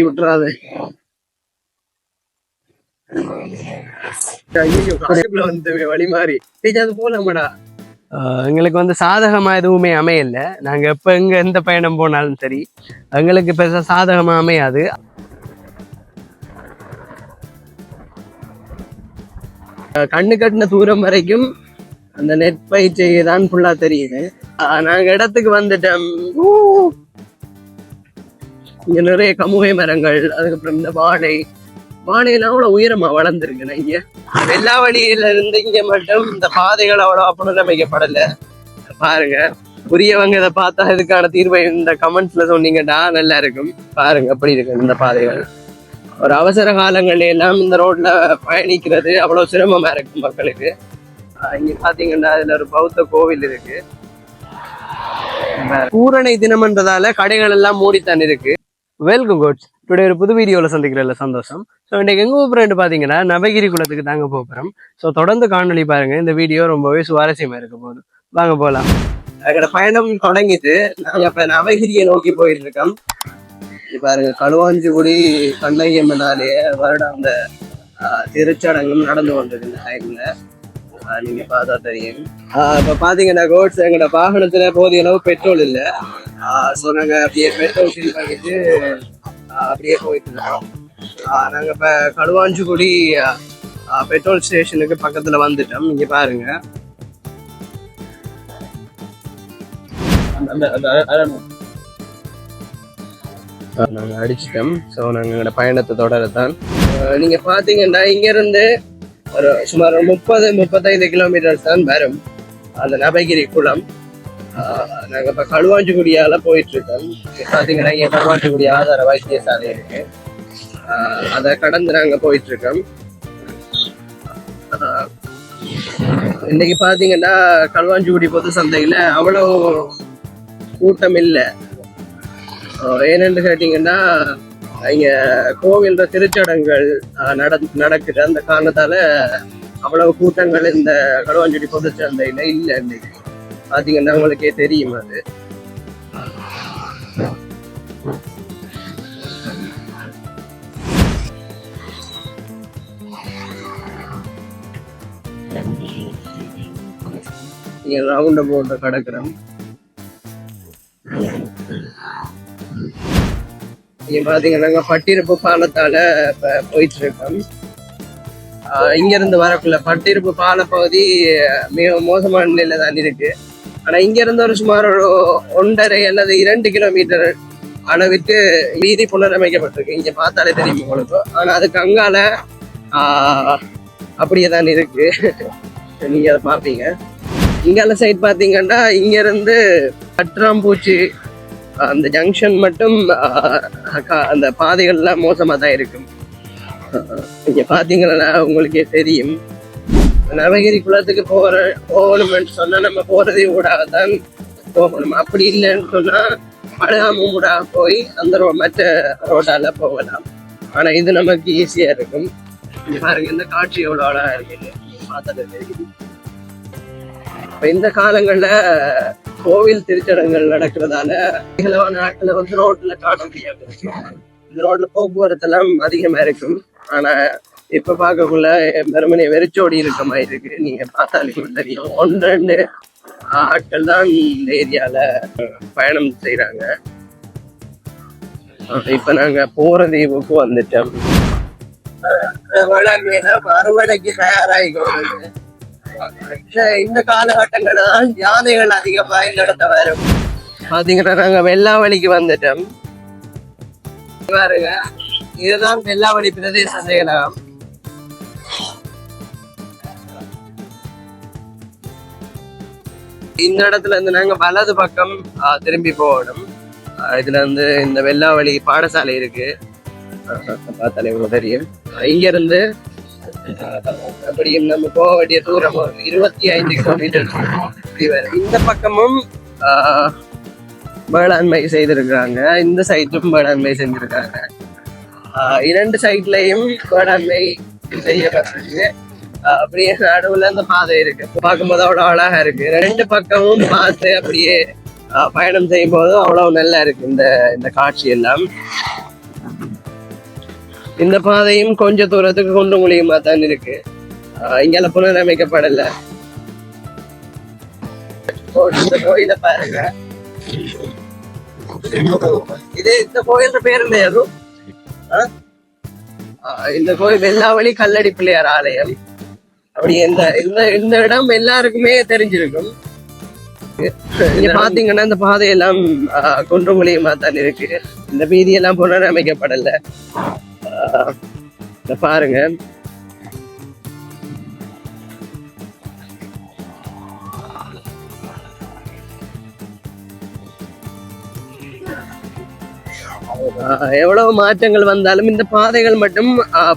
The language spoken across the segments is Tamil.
விட்டுறாது. வழி மாறி போலாமடா. எங்களுக்கு வந்து சாதகமா எதுவுமே அமையல. நாங்க எப்ப எந்த பயணம் போனாலும் சரி எங்களுக்கு இப்ப சாதகமா அமையாது. கண்ணு கட்டின தூரம் வரைக்கும் அந்த நெற்பயிற்சி தான் ஃபுல்லா தெரியுது. நாங்க இடத்துக்கு வந்துட்டோம். இங்க நிறைய கமுகை மரங்கள், அதுக்கப்புறம் இந்த வாழையெல்லாம் அவ்வளவு உயரமா வளர்ந்துருக்கு. இங்க வெள்ளா வழியில இருந்து இங்க மட்டும் இந்த பாதைகள் அவ்வளவு புனரமைக்கப்படல. பாருங்க, புரியவங்க இதை பார்த்தா இதுக்கான தீர்வை இந்த கமெண்ட்ஸ்ல சொன்னீங்கடா நல்லா இருக்கும். பாருங்க அப்படி இருக்கு இந்த பாதைகள். ஒரு அவசர காலங்கள்ல எல்லாம் இந்த ரோட்ல பயணிக்கிறது அவ்வளவு சிரமமா இருக்கு மக்களுக்கு. இங்க பாத்தீங்கன்னா அதுல ஒரு பௌத்த கோவில் இருக்கு. பூரணை தினம்ன்றதால கடைகள் எல்லாம் மூடித்தான் இருக்கு. வெல்கம் கோட்ஸ், டுடே ஒரு புது வீடியோவில் சந்திக்கிறதுல சந்தோஷம். ஸோ இன்றைக்கு எங்கே போகிறேன்னு பார்த்தீங்கன்னா நவகிரி குளத்துக்கு தாங்க போகிறோம். ஸோ தொடர்ந்து காணொலி பாருங்க, இந்த வீடியோ ரொம்பவே சுவாரஸ்யமாக இருக்க போகுது. வாங்க போகலாம். எங்களோட பயணம் தொடங்கிட்டு நாங்கள் இப்போ நவகிரியை நோக்கி போயிட்டு இருக்கோம். பாருங்க, களுவாஞ்சிக்குடி கண்ணகியம்மனாலே வருடம் அந்த திருச்சடங்கும் நடந்து கொண்டிருக்கு இந்த டைம்ல. நீங்க பார்த்தா தெரியும். இப்போ பார்த்தீங்கன்னா கோட்ஸ், எங்களோட வாகனத்துல போதிய அளவு பெட்ரோல் இல்லை. ஸோ நாங்கள் அப்படியே பெட்ரோல் ஃபில் பண்ணிட்டு அப்படியே போயிட்டு இருக்கோம். நாங்கள் இப்போ களுவாஞ்சிக்குடி பெட்ரோல் ஸ்டேஷனுக்கு பக்கத்தில் வந்துட்டோம். இங்கே பாருங்க, நாங்கள் அடிச்சிட்டோம். ஸோ நாங்கள் எங்களோட பயணத்தை தொடரத்தான். நீங்கள் பார்த்தீங்கன்னா இங்கேருந்து ஒரு சுமார் 30-35 கிலோமீட்டர்ஸ் தான் வரும் அந்த நவகிரி குளம். நாங்கள் இப்போ களுவாஞ்சிக்குடியால போயிட்டு இருக்கோம். பார்த்தீங்கன்னா இங்கே களுவாஞ்சிக்குடி ஆதார வைத்தியசாலை இருக்கு, அதை கடந்து நாங்கள் போயிட்டு இருக்கோம். இன்னைக்கு பார்த்தீங்கன்னா களுவாஞ்சிக்குடி பொது சந்தையில் அவ்வளோ கூட்டம் இல்லை. ஏனென்று கேட்டீங்கன்னா இங்க கோவில் திருச்சடங்கள் நடக்குது. அந்த காரணத்தால அவ்வளவு கூட்டங்கள் இந்த களுவாஞ்சிக்குடி பொது சந்தையில இல்லை. இன்னைக்கு பாத்தீங்கன்னா உங்களுக்கே தெரியும். அது இங்க ரவுண்ட போட்டு கிடக்குறோம். இங்க பாத்தீங்கன்னா பட்டிருப்பு பாலத்தால போயிட்டு இருக்கோம். இங்க இருந்து வரக்குள்ள பட்டிருப்பு பால பகுதி மிக மோசமான நிலையில தான் இருக்கு. ஆனா இங்க இருந்து ஒரு சுமார் ஒரு 1.5 அல்லது 2 கிலோமீட்டர் அளவிற்கு வீதி புனரமைக்கப்பட்டிருக்கு. இங்க பார்த்தாலே தெரியும் உங்களுக்கு. ஆனா அதுக்கு அங்கால அப்படியே தான் இருக்கு. நீங்க அதை பார்ப்பீங்க. இங்கால சைட் பாத்தீங்கன்னா இங்க இருந்து கற்றாம்பூச்சி அந்த ஜங்ஷன் மட்டும் அந்த பாதைகள்லாம் மோசமா தான் இருக்கும். இங்க பாத்தீங்கன்னா உங்களுக்கே தெரியும். நவகிரி குளத்துக்கு போகணும்னு சொன்னா நம்ம போறதே ஊடாகத்தான் போகணும். அப்படி இல்லைன்னு சொன்னா அழகாம ஊடாக போய் அந்த மற்ற ரோட்டால போகலாம். ஆனா இது நமக்கு ஈஸியா இருக்கும். இங்க பாருங்க, இந்த காட்சி எவ்வளவு அழகா இருக்கு பார்த்தது தெரியும். இப்ப இந்த காலங்கள்ல கோவில் திருச்சடங்கள் நடக்கிறதால நாட்டுல வந்து ரோட்ல காட்ட முடியாது. இந்த ரோட்ல போக்குவரத்து எல்லாம் அதிகமா இருக்கும். ஆனா இப்ப பார்க்கக்குள்ள வெறுமனே வெறிச்சோடி இருக்க மாதிரி இருக்கு. நீங்க பார்த்தாலே தெரியும். 1-2 ஆட்கள் தான் இந்த ஏரியால பயணம் செய்யறாங்க. இப்ப நாங்க போறதீவுக்கு வந்துட்டோம். அறுவடைக்கு தயாராகிக்கொண்டு இந்த காலகட்டங்கள்ல தான் யானைகள் அதிகமா இந்த இடத்த வரும். பாத்தீங்கன்னா நாங்க வெள்ளாவளிக்கு வந்துட்டோம். பாருங்க, இதுதான் வெள்ளாவளி பிரதேச செயலகம். இந்த இடத்துல இருந்து நாங்க வலது பக்கம் திரும்பி போகணும். இதுல இருந்து இந்த வெள்ளாவளி பாடசாலை இருக்கு, பார்த்தாலே உங்களுக்கு தெரியும். இங்க இருந்து அப்படியும் நம்ம போக வேண்டிய தூரம் 25 கிலோமீட்டர். இந்த பக்கமும் வேளாண்மை செய்திருக்கிறாங்க, இந்த சைட்டும் வேளாண்மை செஞ்சிருக்காங்க. 2 சைட்லயும் வேளாண்மை செய்யப்பட்டிருக்கு. அப்படியே நடுவுல இந்த பாதை இருக்கு, பார்க்கும்போது அவ்வளவு அழகா இருக்கு. 2 பக்கமும் பார்த்து அப்படியே பயணம் செய்யும் போதும் அவ்வளவு நல்லா இருக்கு இந்த காட்சி எல்லாம். இந்த பாதையும் கொஞ்ச தூரத்துக்கு கொண்டு மூலியமா தான் இருக்கு. இங்கெல்லாம் புனரமைக்கப்படல. இந்த கோயில பாருங்க. இது இந்த கோயில் பேர் இல்லையா? இந்த கோயில் வெள்ளாவளி கல்லடி பிள்ளையார் ஆலயம். அப்படி இந்த இடம் எல்லாருக்குமே தெரிஞ்சிருக்கும். இங்க பாத்தீங்கன்னா இந்த பாதையெல்லாம் கொன்று மூலியமா தான் இருக்கு. இந்த வீதியெல்லாம் புனரமைக்கப்படல. பாருங்க, எவ்வளவு மாற்றங்கள் வந்தாலும் இந்த பாதைகள் மட்டும்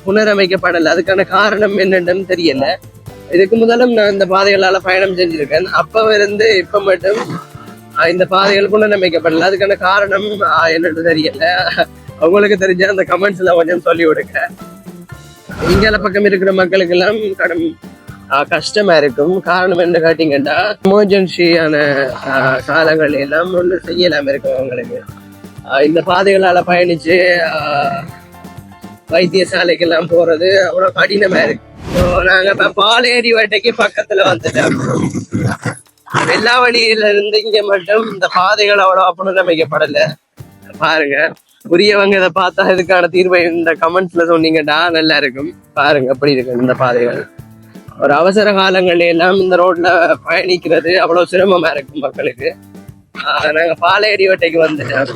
புனரமைக்கப்படல. அதுக்கான காரணம் என்னன்னு தெரியல. இதுக்கு முதலும் நான் இந்த பாதைகளால பயணம் செஞ்சிருக்கேன். அப்ப இருந்து இப்ப மட்டும் இந்த பாதைகள் புனரமைக்கப்படல. அதுக்கான காரணம் என்னன்னு தெரியல. உங்களுக்கு தெரிஞ்ச அந்த கமெண்ட்ஸ்ல கொஞ்சம் சொல்லி விடுங்க. இங்கால பக்கம் இருக்கிற மக்களுக்கு எல்லாம் கடும் கஷ்டமா இருக்கும். காரணம் என்ன கேட்டீங்கன்னா, எமர்ஜென்சியான காலங்கள் எல்லாம் ஒண்ணு செய்யலாம இருக்கும் அவங்களுக்கு. இந்த பாதைகளால பயணிச்சு வைத்தியசாலைக்கு எல்லாம் போறது அவ்வளவு கடினமா இருக்கு. நாங்க பாலேரி வேட்டைக்கு பக்கத்துல வந்துட்டோம். வெள்ளாவளியில இருந்து இங்க மட்டும் இந்த பாதைகள் அவ்வளவு புனரமைக்கப்படல. பாருங்க, புரியவங்க இதை பார்த்தா இதுக்கான தீர்வை இந்த கமெண்ட்ஸ்ல சொன்னீங்கன்னா நல்லா இருக்கும். பாருங்க எப்படி இருக்கு இந்த பாதைகள். ஒரு அவசர காலங்கள்ல எல்லாம் இந்த ரோட்ல பயணிக்கிறது அவ்வளவு சிரமமா இருக்கும் மக்களுக்கு. நாங்க பாலேரி வேட்டைக்கு வந்துட்டோம்.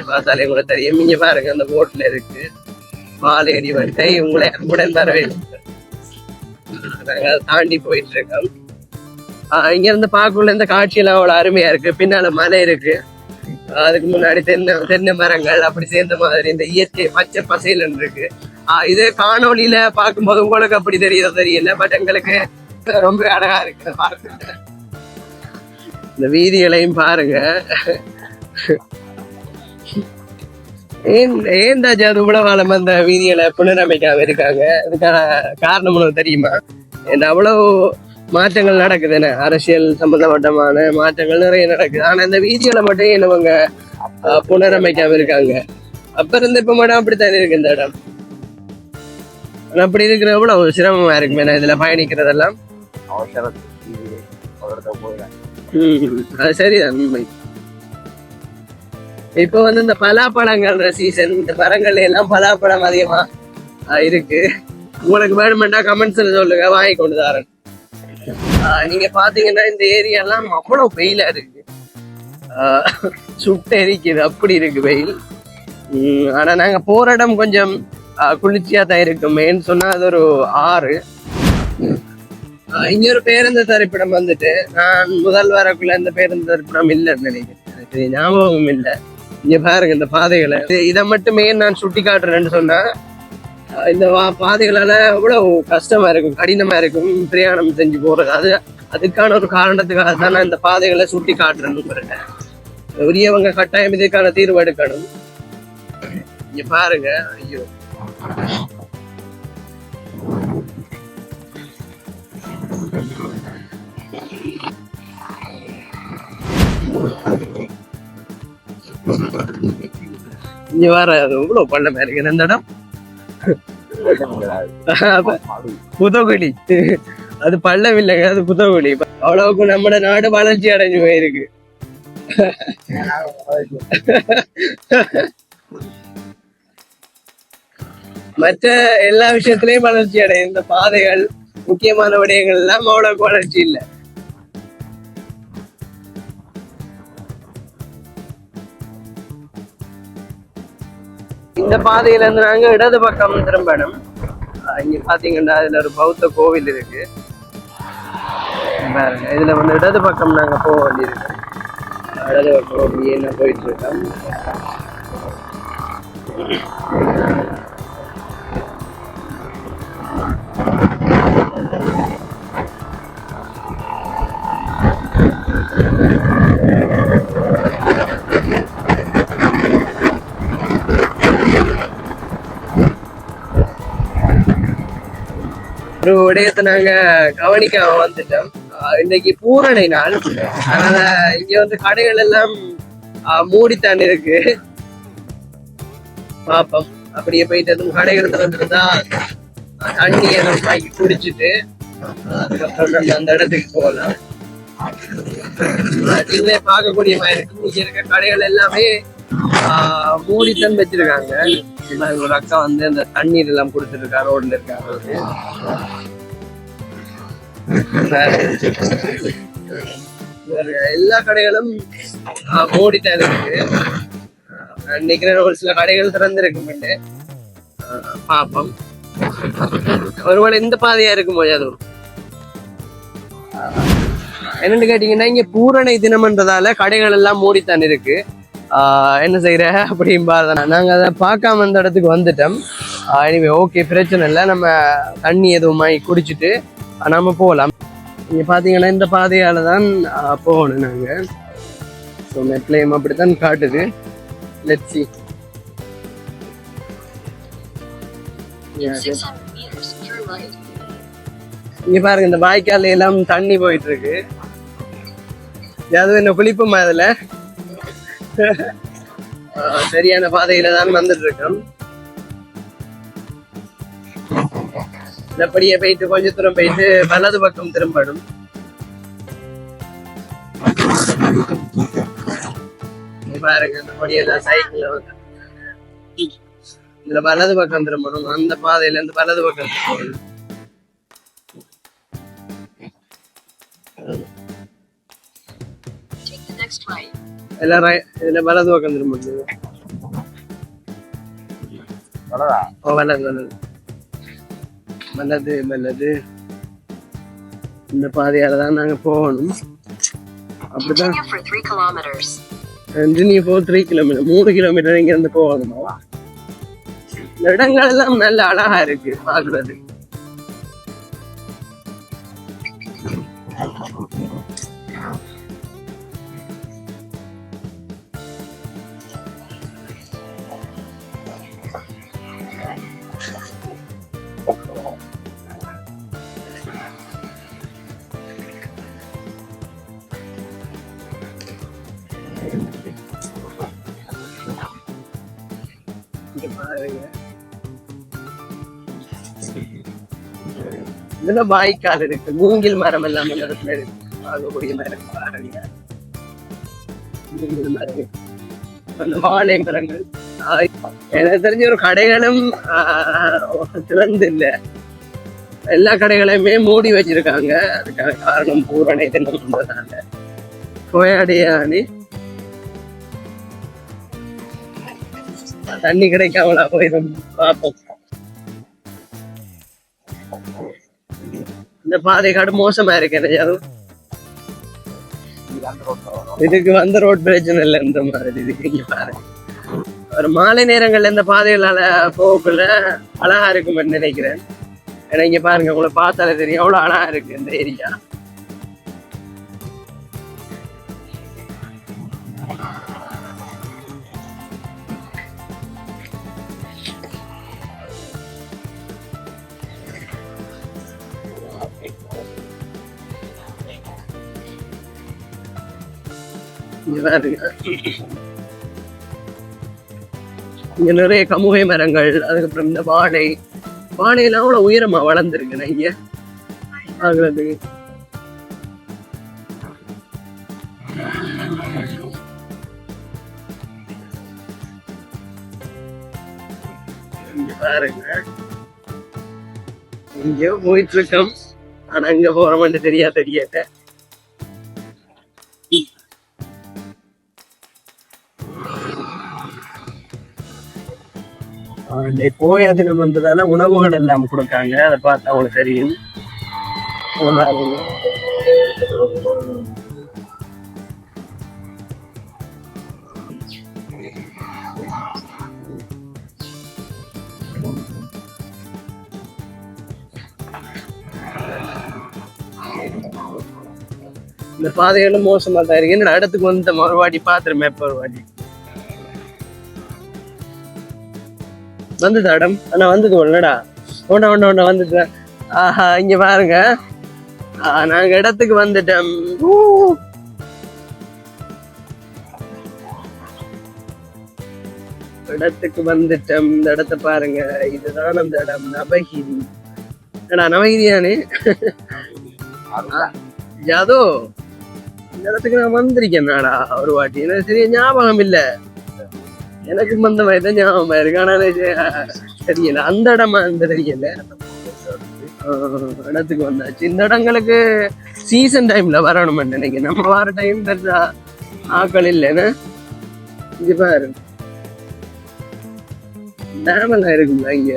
பார்த்தாலே கூட தெரியும். இங்க பாருங்க, அந்த போட்ல இருக்கு பாலேரி வேட்டை. உங்களை அன்புடன் வரவேற்று நாங்க தாண்டி போயிட்டு இருக்கோம். இங்க இருந்து பார்க்கல இந்த காட்சியெல்லாம் அவ்வளவு அருமையா இருக்கு. பின்னால மலை இருக்கு, அதுக்கு முன்னாடி தென்னை மரங்கள் அப்படி சேர்ந்த மாதிரி இந்த இயற்கை பச்சை பசையில இருக்கு. இது காணொலியில பார்க்கும்போது உங்களுக்கு அப்படி தெரியல, பட் எங்களுக்கு ரொம்ப அழகா இருக்கு. பாருங்க, இந்த வீதிகளையும் பாருங்க. ஏன் தாஜா அது உலகாலம் அந்த வீதிகளை புனரமைக்காம இருக்காங்க? அதுக்கான காரணம் உங்களுக்கு தெரியுமா? அவ்வளவு மாற்றங்கள் நடக்குது, என்ன அரசியல் சம்பந்தப்பட்டமான மாற்றங்கள் நிறைய நடக்குது. ஆனா இந்த வீதிகளை மட்டும் என்னவங்க புனரமைக்காம இருக்காங்க. அப்ப இருந்து இப்ப மட்டும் அப்படித்தான் இருக்கு இந்த இடம். அப்படி இருக்கிற எவ்வளவு சிரமமா இருக்குமே இதுல பயணிக்கிறதெல்லாம். அது சரிதான் உண்மை. இப்ப இந்த பலாப்பழங்கள் சீசன். இந்த மரங்கள்ல எல்லாம் பலாப்பழம் அதிகமா இருக்கு. உங்களுக்கு வேணுமெண்டா கமெண்ட்ஸ்ல சொல்லுங்க, வாங்கி கொண்டு தரேன். நீங்க பாத்தீங்கன்னா இந்த ஏரியா எல்லாம் அவ்வளவு வெயிலா இருக்கு. சுட்டு எரிக்குது, அப்படி இருக்கு வெயில். ஆனா நாங்க போற இடம் கொஞ்சம் குளிர்ச்சியா தான் இருக்கும். ஏன்னு சொன்னா அது ஒரு ஆறு. இங்க ஒரு பேருந்து தரிப்பிடம் வந்துட்டு, நான் முதல் வரக்குள்ள இந்த பேருந்து தரிப்பிடம் இல்லைன்னு நினைக்கிறேன். எனக்கு ஞாபகம் இல்லை. இங்க பாருங்க இந்த பாதைகளை. இதை மட்டுமே நான் சுட்டி காட்டுறேன்னு சொன்னா, இந்த பாதைகளால எவ்வளவு கஷ்டமா இருக்கும், கடினமா இருக்கும் பிரயாணம் செஞ்சு போறது. அதுக்கான ஒரு காரணத்துக்காக தான் நான் இந்த பாதைகளை சுட்டி காட்டுறேன்னு சொல்றேன். உரியவங்க கட்டாயம் இதுக்கான தீர்வு எடுக்கணும். இங்க பாருங்க, ஐயோ இங்க வர எவ்வளவு பள்ளமா இருக்கு இந்த இடம். புதகுழி, அது பள்ளம் இல்லைங்க, அது புதகுழி. அவ்வளவுக்கு நம்ம நாடு வளர்ச்சி அடைஞ்சு போயிருக்கு. மற்ற எல்லா விஷயத்திலயும் வளர்ச்சி அடையும். இந்த பாதைகள், முக்கியமான விடயங்கள் எல்லாம் அவ்வளவுக்கு வளர்ச்சி இல்லை. இந்த பாதையில இருந்து நாங்க இடது பக்கம் திரும்பணும். இங்க பாத்தீங்கன்னா இதுல ஒரு பௌத்த கோவில் இருக்கு. பாருங்க, இதுல இடது பக்கம் நாங்க போக வேண்டியிருக்கு. இடது பக்கம் அப்படியே என்ன போயிட்டு இருக்கோம். ஒரு விடயத்தை நாங்க கவனிக்காம வந்துட்டோம். இன்னைக்கு பூரணை நாள். அதனால இங்க கடைகள் எல்லாம் மூடித்தான் இருக்கு. பாப்போம். அப்படியே போயிட்டு அதுவும் கடைகள் திறந்துருந்தா தண்ணி எதுவும் வாங்கி குடிச்சிட்டு அதுக்கப்புறம் நம்ம அந்த இடத்துக்கு போகலாம். இதுவே பார்க்கக்கூடிய மாதிரி இருக்கு. இங்க இருக்க கடைகள் எல்லாமே மூடித்தான் வச்சிருக்காங்க. ஒரு அக்கா வந்து அந்த தண்ணீர் எல்லாம் குடுத்துட்டு இருக்கா, ரோட்ல இருக்காங்க. எல்லா கடைகளும் மூடித்தான் இருக்கு. நினைக்கிறேன் ஒரு சில கடைகள் திறந்திருக்கு. பாப்போம், ஒருவேளை இந்த பாதையா இருக்குமோ அதுவும். என்னன்னு கேட்டீங்கன்னா இங்க பூரணை தினம்ன்றதால கடைகள் எல்லாம் மூடித்தான் இருக்கு. என்ன செய்யற அப்படின்பா நாங்க அதை பார்க்காம அந்த இடத்துக்கு வந்துட்டோம். இனிமே ஓகே, பிரச்சனை இல்லை. நம்ம தண்ணி எதுவும் குடிச்சிட்டு நம்ம போகலாம். இங்க பாத்தீங்கன்னா இந்த பாதையால தான் போகணும் நாங்க. ஸோ மெட்லையும் அப்படித்தான் காட்டுது. Let's see. இங்க பாருங்க, இந்த வாய்க்கால எல்லாம் தண்ணி போயிட்டு இருக்கு. அதுவும் என்ன குளிப்புமா அதுல. சரியான பாதையில தான் வந்துட்டு இருக்கோம். அப்படியே போயிட்டு கொஞ்ச தூரம் போயிட்டு வலது பக்கம் திரும்பணும். பாருங்க, இந்த படியெல்லாம் சைக்கிள் இதுல வலது பக்கம் திரும்பணும். அந்த பாதையில இருந்து வலது பக்கம் திரும்பணும். எல்லாரும் இதுல வலது பக்கம் திரும்பணும். வலது வலது வலது. இந்த பாதையால தான் நாங்க போகணும். அப்படிதான் 3 கிலோமீட்டர் 3 கிலோமீட்டர் இங்க இருந்து போகணுமா? இடங்கள் எல்லாம் நல்ல அழகா இருக்கு பாக்குறது. இதுல வாய்க்கால் இருக்கு. மூங்கில் மரம் எல்லாம் இருக்கு. வாழக்கூடிய மரம் பாருங்க. அந்த வாழை மரங்கள். எனக்கு தெரிஞ்ச ஒரு கடைகளும் திறந்து இல்ல. எல்லா கடைகளையுமே மூடி வச்சிருக்காங்க. அதுக்கான காரணம் பூரணை தினம்ன்றதால. கோயாடியானி தண்ணி கிடைக்காமலா போயிடும். பார்ப்போம். இந்த பாதை காடு மோசமா இருக்கு. இதுக்கு வந்த ரோட் பிரச்சனை இல்லை. இந்த மாதிரி இதுக்கு இங்க பாருங்க, ஒரு மாலை நேரங்கள்ல இந்த பாதைகளால போகக்குள்ள அழகா இருக்கும்னு நினைக்கிறேன். ஏன்னா இங்க பாருங்க, உங்களை பார்த்தாலே தெரியும் எவ்வளவு அழகா இருக்கு இந்த ஏரியா. இங்க நிறைய கமுகை மரங்கள், அதுக்கப்புறம் இந்த வாழையெல்லாம் அவ்வளவு உயரமா வளர்ந்துருக்கு. இங்க ஆகுறது பாருங்க. இங்க போயிட்டு இருக்கோம். ஆனா இங்க போறோம்னு தெரியல. கோயா தினம் வந்ததால உணவுகள் எல்லாம் கொடுக்காங்க. அதை பார்த்தா அவங்களுக்கு தெரியும். இந்த பாதைகளும் மோசமா தான் இருக்கு. என்னோட இடத்துக்கு வந்து மறுவாடி பாத்துரு மேப் ஒருவாடி வந்தது இடம். ஆனா வந்தது ஒன்னடா ஒன்ன வந்துட்டு. ஆஹா, இங்க பாருங்க, நாங்க இடத்துக்கு வந்துட்டோம். இடத்துக்கு வந்துட்டோம். இந்த இடத்த பாருங்க, இதுதான் அந்த இடம், நவகிரி. ஏடா நவகிரியானே ஜாதோ, இந்த இடத்துக்கு நான் வந்திருக்கேன் நாடா ஒரு வாட்டி. எனக்கு சரியா ஞாபகம் இல்ல, எனக்கு வந்த மாதிரி தான் ஞாபகம் இருக்கு. ஆனா தெரியல அந்த இடமா இந்த தெரியல. இடத்துக்கு வந்தாச்சு. இந்த இடங்களுக்கு சீசன் டைம்ல வரணும் நினைக்கிறேன். நம்ம வர டைம் பெருசா ஆக்கள் இல்லைன்னு. இங்க பாரு டேம் எல்லாம் இருக்குங்களா இங்க.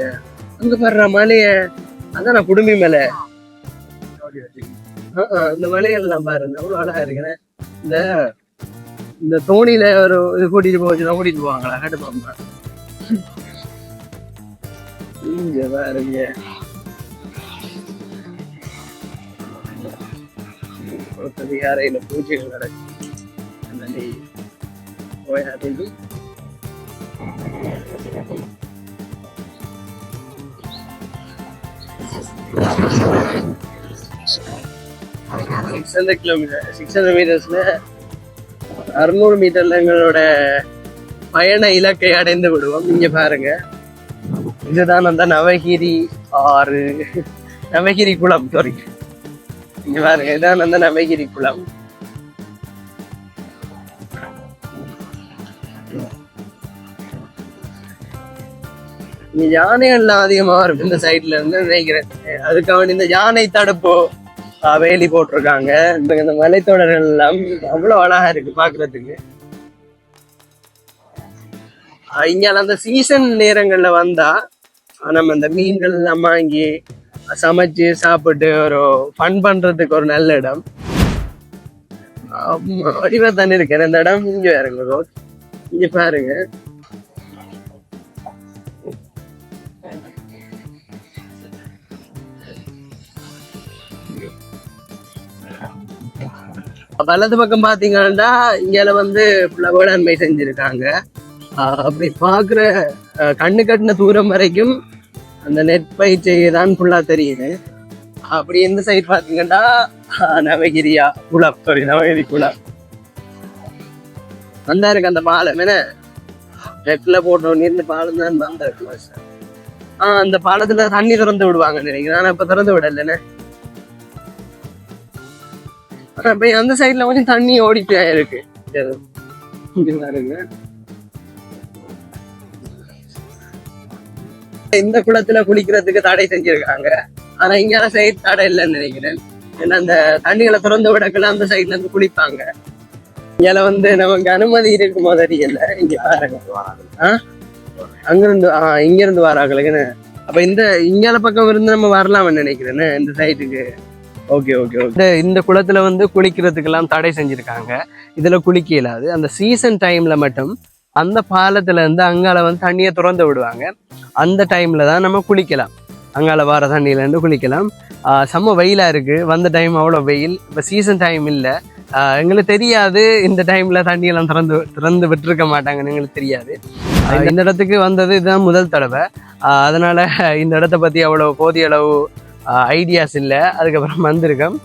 அங்க பாடுற மலைய, அதான் குடுமி மலை. இந்த மலைகள்லாம் பாருங்க அவ்வளவு அழகா இருக்குன்னு. இந்த இந்த தோணியில ஒரு இது கூட்டிட்டு போச்சுன்னா கூட்டிட்டு போவாங்களா கேட்டுப்பாங்க. இங்க பாருங்க அறையில பூஜைகள் நடக்குது. போயாது கிலோமீட்டர் 600 மீட்டர்ஸ்ல 600 மீட்டர்ல எங்களோட பயண இலக்கை அடைந்து விடுவோம். இங்க பாருங்க, இதுதான் அந்த நவகிரி ஆறு, நவகிரி குளம். சாரி, இங்க பாருங்க, இதான் அந்த நவகிரி குளம். இங்க யானைகள்லாம் அதிகமா இருக்கும் இந்த சைட்ல இருந்து நினைக்கிறேன். அதுக்காக இந்த யானை தடுப்போ வேலி போட்டிருக்காங்க. இந்த மலைத்தொடர்கள் எல்லாம் அவ்வளவு அழகா இருக்கு பாக்குறதுக்கு. இங்க அந்த சீசன் நேரங்கள்ல வந்தா நம்ம அந்த மீன்கள் எல்லாம் வாங்கி சமைச்சு சாப்பிட்டு ஒரு ஃபன் பண்றதுக்கு ஒரு நல்ல இடம். வடிவா தானே இருக்கேன் இந்த இடம். இங்க பாருங்க ரோட், இங்க பாருங்க. வலது பக்கம் பாத்தீங்கன்னா இங்க வந்து வேளாண்மை செஞ்சிருக்காங்க. அப்படி பாக்குற கண்ணு கட்டின தூரம் வரைக்கும் அந்த நெற்பயிற்சிதான் ஃபுல்லா தெரியுது. அப்படி இந்த சைட் பாத்தீங்கன்னா நவகிரியா குளம், சாரி நவகிரி குளம் வந்தா இருக்கு. அந்த பாலம் என்ன நெட்ல போட்டோம் நீர்ந்து பாலம் தான் வந்தா இருக்கு. அந்த பாலத்துல தண்ணி திறந்து விடுவாங்க நினைக்கிறேன். ஆனா இப்ப திறந்து விடலன்னு. அந்த சைட்ல கொஞ்சம் தண்ணி ஓடிட்டே இருக்கு. இந்த குளத்துல குளிக்கிறதுக்கு தடை செஞ்சிருக்காங்க. ஆனா இங்க சைட் தடை இல்லைன்னு நினைக்கிறேன். ஏன்னா அந்த தண்ணிகளை திறந்து விடக்கல அந்த சைட்ல இருந்து குளிப்பாங்க. இங்க வந்து நமக்கு அனுமதி இருக்குமோ தெரியல. இங்க பாருங்க, அங்கிருந்து இங்க இருந்து வராங்களுக்குன்னு. அப்ப இந்த இங்கால பக்கம் இருந்து நம்ம வரலாம்னு நினைக்கிறேன்னு இந்த சைட்டுக்கு. Okay okay okay. இந்த குளத்துல வந்து குளிக்கிறதுக்கெல்லாம் தடை செஞ்சிருக்காங்க. இதுல குளிக்க இயலாது. அந்த சீசன் டைம்ல மட்டும் அந்த பாலத்துல இருந்து அங்கால வந்து தண்ணியை திறந்து விடுவாங்க. அந்த டைம்ல தான் நம்ம குளிக்கலாம். அங்கால வர தண்ணியில இருந்து குளிக்கலாம். செம்ம வெயிலா இருக்கு. வந்த டைம் அவ்வளோ வெயில். இப்போ சீசன் டைம் இல்லை. எங்களுக்கு தெரியாது இந்த டைம்ல தண்ணியெல்லாம் திறந்து விட்டுருக்க மாட்டாங்கன்னு எங்களுக்கு தெரியாது. இந்த இடத்துக்கு வந்தது இதுதான் முதல் தடவை. அதனால இந்த இடத்த பத்தி அவ்வளோ போதிய அளவு ஐடியாஸ் இல்லை. அதுக்கப்புறம் வந்திருக்கோம்.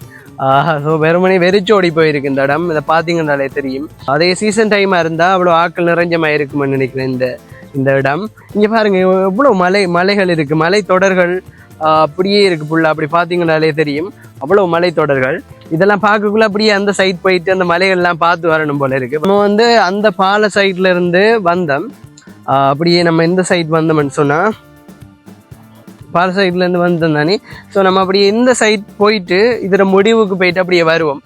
ஸோ வெறுமனே வெறிச்சோடி போயிருக்கு இந்த இடம். இதை பார்த்தீங்கன்னாலே தெரியும். அதே சீசன் டைமாக இருந்தால் அவ்வளோ ஆக்கள் நிறைஞ்சமாக இருக்குமென்னு நினைக்கிறேன் இந்த இடம். இங்கே பாருங்க எவ்வளோ மலைகள் இருக்குது, மலை தொடர்கள் அப்படியே இருக்குது ஃபுல்லாக. அப்படி பார்த்தீங்கன்னாலே தெரியும் அவ்வளோ மலை தொடர்கள். இதெல்லாம் பார்க்கக்குள்ள அப்படியே அந்த சைட் போயிட்டு அந்த மலைகள்லாம் பார்த்து வரணும் போல இருக்குது. நம்ம வந்து அந்த பாலை சைட்ல இருந்து வந்தோம். அப்படியே நம்ம இந்த சைட் வந்தோம்னு சொன்னால் பால சைட்ல இருந்து வந்தோம் தானே. ஸோ நம்ம அப்படியே இந்த சைட் போயிட்டு இதோட முடிவுக்கு போயிட்டு அப்படியே வருவோம்.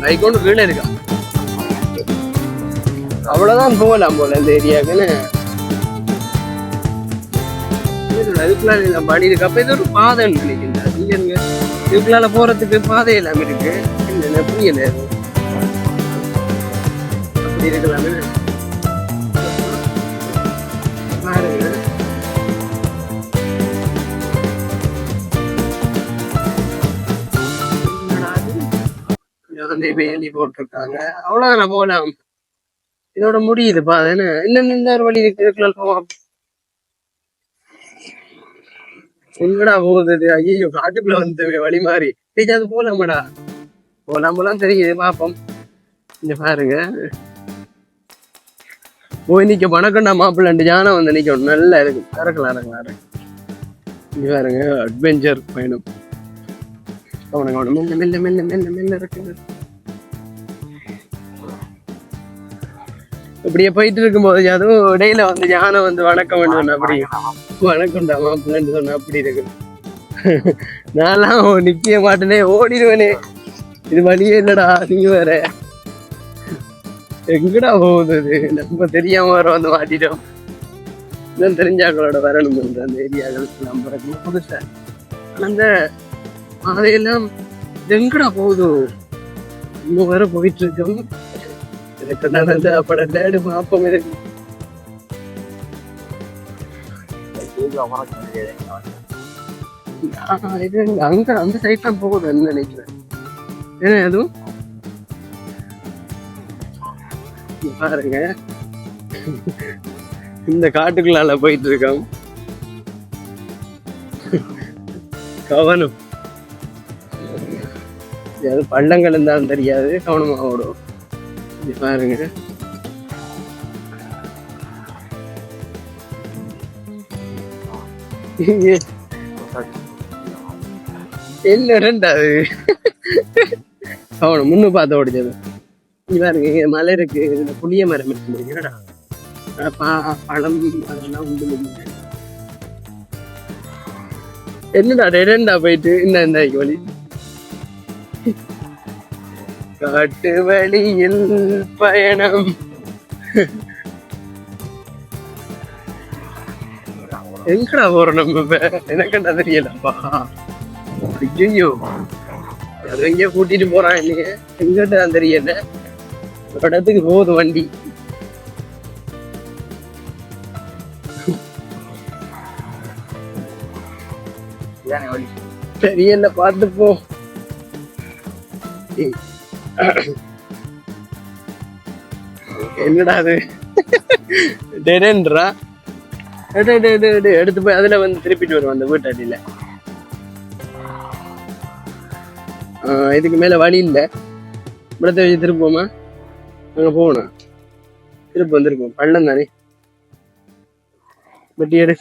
ஐகோண்டு கீழே இருக்கா, அவ்வளவுதான் போகலாம் போல இந்த ஏரியாவுக்குன்னு. அதுக்குள்ள படி இருக்கு. அப்ப இது ஒரு பாதைன்னு நினைக்கிறேன். இங்க இதுக்குள்ளால போறதுக்கு பாதை எல்லாம் இருக்கு. புரியல அப்படி இருக்கலாமே பாருங்க. வந்து வேலி போட்டிருக்காங்க. அவ்வளவுதான் போலாம். இதோட முடியுதுப்பா. அது என்ன இன்னும் ஒரு வழி இருக்கு. போவோம். எங்கடா போகுது? ஐயோ, காட்டுக்குள்ள வந்து வழி மாறி அது போலாமாடா? போலாமலாம் தெரியுது, பாப்போம். இங்க பாருங்க, போய் நிக்க வணக்கம்டா மாப்பிள்ளை யானை வந்து நிக்கணும். நல்லா இருக்கு. இறக்கலாம். இங்க பாருங்க, அட்வென்ச்சர் பயணம். கவனம் மெல்ல இருக்கு. இப்படியே போயிட்டு இருக்கும்போது அதுவும் இடையில வந்து யானை வந்து வணக்கம் சொன்ன, அப்படி வணக்கம்டா மாப்பிள்ளன்னு சொன்ன அப்படி இருக்கு. நான்லாம் நிக்க மாட்டேனே, ஓடிடுவேனே. இது வழியே இல்லடா, நீங்க வேற எங்கடா போகுது? நம்ம தெரியாம வர வந்து மாட்டிட்டோம். இன்னும் தெரிஞ்சாக்களோட வரணும் அந்த ஏரியாக்களுக்கு நம்புறதுக்கு புதுசா. ஆனா அந்த அதையெல்லாம் எங்கடா போகுது? நம்ம வேற போயிட்டு இருக்கோம். எனக்கு நடந்த படம் தேடு மாப்பம் இருக்கு. அங்க அந்த சைட் தான் போகுதுன்னு நினைக்கிறேன். ஏன்னா அதுவும் பாருங்க, இந்த காட்டுக்குள்ளால போயிட்டு இருக்கோம். கவனம், பள்ளங்கள் இருந்தாலும் தெரியாது, கவனமா ஓடும். பாருங்க, என்ன ரெண்டாவது கவனம் முன்னு பார்த்து ஓடிச்சது. பாருங்க, இங்க மலை இருக்கு, இதுல புளிய மரம் இருக்கு. பழம் அதெல்லாம் உண்டு. என்னடா ரெண்டா போயிட்டு இந்த வழி, காட்டு வழியில் பயணம். எங்கடா போறோம் நம்ம? எனக்கண்டா தெரியலப்பா. ஐயோ, எங்கேயோ கூட்டிட்டு போறான் இல்லையே, எங்கிட்ட தெரியல. இடத்துக்கு போகுது வண்டி. தெரியல, பார்த்து போ. என்னடா அது டெரேன்றா? எடுத்து போய் அதுல வந்து திருப்பிட்டு வருவோம் அந்த வீட்டு அடியில. இதுக்கு மேல வழி இல்ல. இவ்வளத்தை வச்சு திருப்போமா? அங்க போகணும். திருப்பி வந்திருக்கோம். பள்ளம் தானே. பட்டி எடு.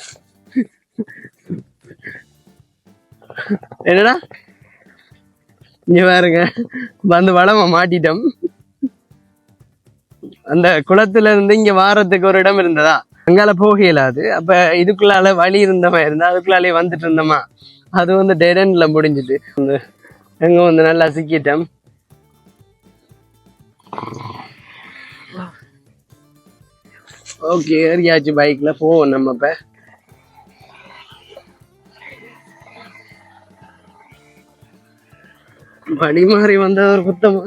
என்னடா இங்க பாருங்க, வந்து வளமா மாட்டிட்டோம். அந்த குளத்துல இருந்து இங்க வாரத்துக்கு ஒரு இடம் இருந்ததா, அங்கால போக இயலாது. அப்ப இதுக்குள்ளால வழி இருந்த மாதிரி இருந்தா அதுக்குள்ளாலே வந்துட்டு இருந்தோமா, அது வந்து டெரன்ல முடிஞ்சுட்டு எங்க வந்து நல்லா சிக்கிட்டோம். ஓகே, ஏறியாச்சு. பைக்ல போவோம் நம்ம. இப்ப வழி மாறி வந்த ஒரு குத்தமா.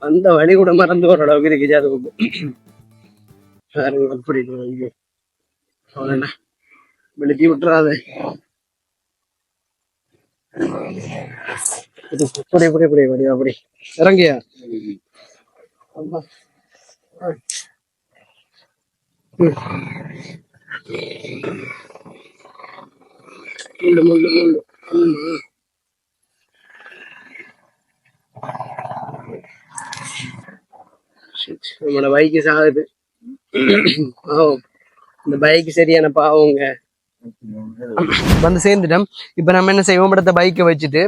அந்த வழி கூட மறந்து ஒரு அளவுக்கு இருக்கு. அது அப்படி விழுத்தி விட்டுறாத. அப்படி இறங்கியா? நம்மளோட பைக்கு சாகுது. இந்த பைக்கு சரியான பாவங்க. வந்து சேர்ந்துட்டோம். இப்ப நம்ம என்ன செய்வோம், இடத்த பைக்கை வச்சுட்டு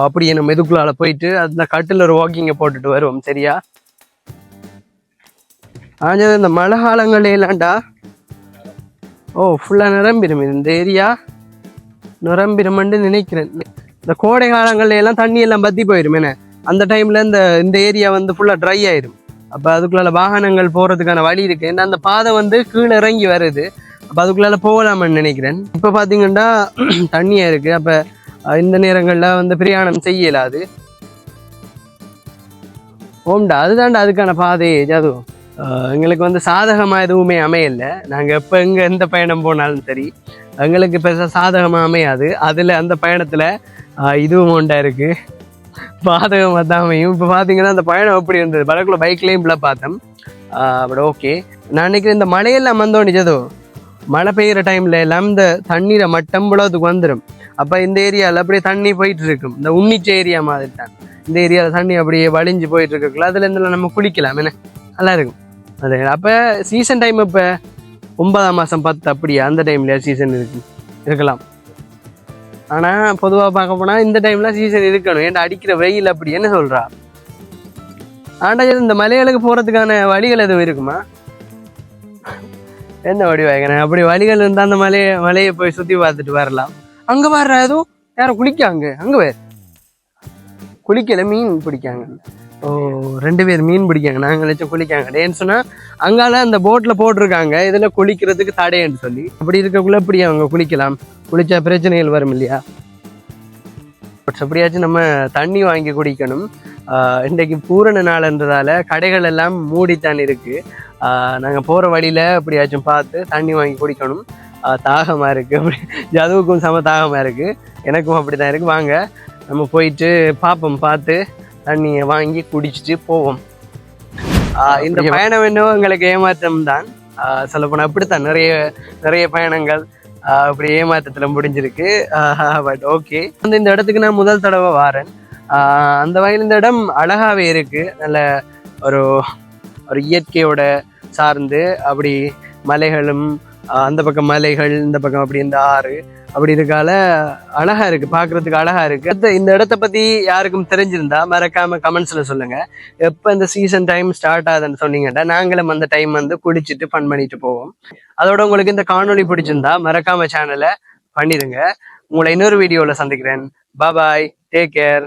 அப்படியே நம்ம இதுக்குள்ளால போயிட்டு அந்த கட்டில் ஒரு வாக்கிங்க போட்டுட்டு வருவோம். சரியா? இந்த மழை காலங்கள்ல இல்லாண்டா ஃபுல்லா நிரம்பிடும். இந்த ஏரியா நிரம்பிடும்னு நினைக்கிறேன். இந்த கோடை காலங்கள்ல எல்லாம் தண்ணி எல்லாம் பத்தி போயிடும். என்ன அந்த டைம்ல இந்த ஏரியா வந்து ஃபுல்லா ட்ரை ஆயிடும். அப்ப அதுக்குள்ளால வாகனங்கள் போறதுக்கான வழி இருக்கு. ஏன்னா அந்த பாதை வந்து கீழே இறங்கி வருது. அப்ப அதுக்குள்ளால போகலாம்னு நினைக்கிறேன். இப்ப பாத்தீங்கன்னா தண்ணியா இருக்கு. அப்ப இந்த நேரங்களில் வந்து பிரயாணம் செய்யலாது. ஓம்டா அதுதான்டா அதுக்கான பாதை ஜது. எங்களுக்கு வந்து சாதகமாக எதுவுமே அமையல. நாங்கள் எப்போ எங்கே எந்த பயணம் போனாலும் சரி எங்களுக்கு இப்போ சாதகமாக அமையாது. அதில் அந்த பயணத்தில் இதுவும் உண்டா இருக்குது, பாதகமாக தான் அமையும். இப்போ பார்த்தீங்கன்னா அந்த பயணம் எப்படி இருந்தது, பலக்குள்ள பைக்லேயும் இப்படி பார்த்தேன். பட் ஓகே, நான் நினைக்கிறேன் இந்த மழையெல்லாம் வந்தோண்டிச்சதோ, மழை பெய்கிற டைமில் எல்லாம் இந்த தண்ணீரை மட்டம் புலத்துக்கு வந்துடும். அப்போ இந்த ஏரியாவில் அப்படியே தண்ணி போயிட்டு இருக்கும். இந்த உன்னிச்ச ஏரியா மாதிரி தான் இந்த ஏரியாவில் தண்ணி அப்படியே வலிஞ்சு போயிட்டு இருக்குல்ல, அதுல இருந்து நம்ம குளிக்கலாம், என்ன நல்லா இருக்கும் அது. அப்போ சீசன் டைம் இப்போ 9ஆம் மாதம் 10 அப்படியா அந்த டைம்ல சீசன் இருக்கலாம். ஆனால் பொதுவாக பார்க்க போனால் இந்த டைம்ல சீசன் இருக்கணும். ஏன்டா அடிக்கிற வெயில் அப்படி என்ன சொல்றா. ஆண்டா இந்த மலைகளுக்கு போகிறதுக்கான வழிகள் எதுவும் இருக்குமா? என்ன வழி வாங்கினேன் அப்படி வழிகள் இருந்தால் அந்த மலையை போய் சுற்றி பார்த்துட்டு வரலாம். அங்கே வர்ற எதுவும் யாரும் குளிக்காங்க, அங்கே வேறு குளிக்கல, மீன் பிடிக்காங்க. ஓ 2 பேர் மீன் பிடிக்காங்க, நாங்கள் நினச்சோம் குளிக்காங்க. ஏன்னு சொன்னால் அங்கால அந்த போட்டில் போட்டிருக்காங்க இதில் குளிக்கிறதுக்கு தடைன்னு சொல்லி. அப்படி இருக்கக்குள்ள எப்படி அவங்க குளிக்கலாம், குளிச்சா பிரச்சனைகள் வரும் இல்லையா. அப்படியாச்சும் நம்ம தண்ணி வாங்கி குடிக்கணும். இன்றைக்கு பூரண நாள்ன்றதால கடைகள் எல்லாம் மூடித்தான் இருக்கு. நாங்கள் போகிற வழியில் அப்படியாச்சும் பார்த்து தண்ணி வாங்கி குடிக்கணும். தாகமாக இருக்குது, அப்படி ஜதுவுக்கும் செம தாகமாக இருக்குது, எனக்கும் அப்படி தான் இருக்குது. வாங்க நம்ம போயிட்டு பார்ப்போம், பார்த்து தண்ணியை வாங்கி குடிச்சிட்டு போவோம். இந்த பயணம் என்னவோ எங்களுக்கு ஏமாற்றம் தான் சொல்லப்போனால். அப்படித்தான் நிறைய பயணங்கள் அப்படி ஏமாற்றத்தில் முடிஞ்சிருக்கு. பட் ஓகே, இந்த இடத்துக்கு நான் முதல் தடவை வாரேன். அந்த வகையில் இந்த இடம் அழகாகவே இருக்குது. நல்ல ஒரு இயற்கையோட சார்ந்து அப்படி மலைகளும், அந்த பக்கம் மலைகள், இந்த பக்கம் அப்படி இந்த ஆறு அப்படி இருக்கால அழகா இருக்கு, பாக்குறதுக்கு அழகா இருக்கு. இந்த இடத்த பத்தி யாருக்கும் தெரிஞ்சிருந்தா மறக்காம கமெண்ட்ஸ்ல சொல்லுங்க. எப்ப இந்த சீசன் டைம் ஸ்டார்ட் ஆகுதுன்னு சொன்னீங்கன்னா நாங்களும் அந்த டைம் வந்து குளிச்சுட்டு ஃபன் பண்ணிட்டு போவோம். அதோட உங்களுக்கு இந்த காணொலி பிடிச்சிருந்தா மறக்காம சேனலை பண்ணிடுங்க. உங்களை இன்னொரு வீடியோல சந்திக்கிறேன். பாய், டேக் கேர்.